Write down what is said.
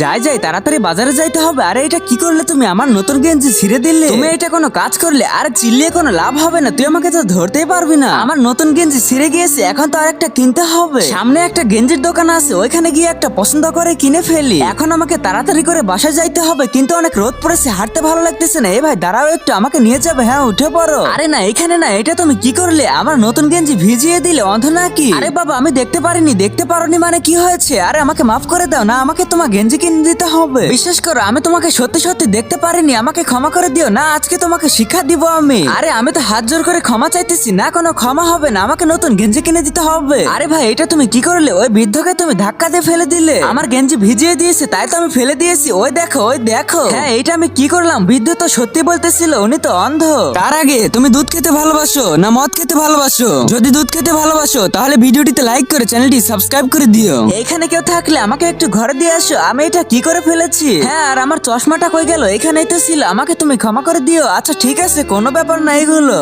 যাই যাই তাড়াতাড়ি বাজারে যাইতে হবে। আরে এটা কি করলে তুমি? আমার নতুন গেঞ্জি ছিঁড়ে দিলে। তুমি এটা কোনো কাজ করলে? আর চিল্লিয়ে কোনো লাভ হবে না, তুই আমাকে তো ধরতেই পারবি না। আমার নতুন গেঞ্জি ছিঁড়ে গিয়েছে, এখন তো আরেকটা কিনতে হবে। সামনে একটা গেঞ্জির দোকান আছে, ওইখানে গিয়ে একটা পছন্দ করে কিনে ফেলি। এখন আমাকে তাড়াতাড়ি করে বাসায় যাইতে হবে, কিন্তু অনেক রোদ পড়েছে, হাঁটতে ভালো লাগতেছে না। এ ভাই দাঁড়াও একটু, আমাকে নিয়ে যাবে? হ্যাঁ উঠে পড়ো। আরে না এখানে না, এটা তুমি কি করলে? আমার নতুন গেঞ্জি ভিজিয়ে দিলে, অন্ধ নাকি? আরে বাবা আমি দেখতে পারিনি। দেখতে পারোনি মানে কি হয়েছে? আরে আমাকে মাফ করে দাও না, আমাকে তোমার গেঞ্জি কিনে দিতে হবে। বিশ্বাস করো আমি তোমাকে সত্যি সত্যি দেখতে পারিনি, আমাকে ক্ষমা করে দিও না, আজকে তোমাকে শিক্ষা দিব আমি। আরে আমি তো হাত জোর করে ক্ষমা চাইতেছি না, কোনো ক্ষমা হবে না, আমাকে নতুন গেঞ্জি কিনে দিতে হবে। আরে ভাই এটা তুমি কি করলে? ওই বৃদ্ধকে তুমি ধাক্কা দিয়ে ফেলে দিলে। আমার গেঞ্জি ভিজিয়ে দিয়েছে তাই তো আমি ফেলে দিয়েছি। ওই দেখো ওই দেখো। হ্যাঁ এটা আমি কি করলাম? বৃদ্ধ তো সত্যি বলতেছিল, উনি তো অন্ধ। তার আগে তুমি দুধ খেতে ভালোবাসো না মদ খেতে ভালোবাসো? যদি দুধ খেতে ভালোবাসো তাহলে ভিডিওটিতে লাইক করে চ্যানেলটি সাবস্ক্রাইব করে দিও। এখানে কেউ থাকলে আমাকে একটু ঘরে দিয়ে আসো, আমি এটা কি করে ফেলেছি। হ্যাঁ আর আমার চশমাটা কই গেল? এখানেই তো ছিল, আমাকে তুমি ক্ষমা করে দিও। আচ্ছা ঠিক আছে, কোনো ব্যাপার না এগুলো।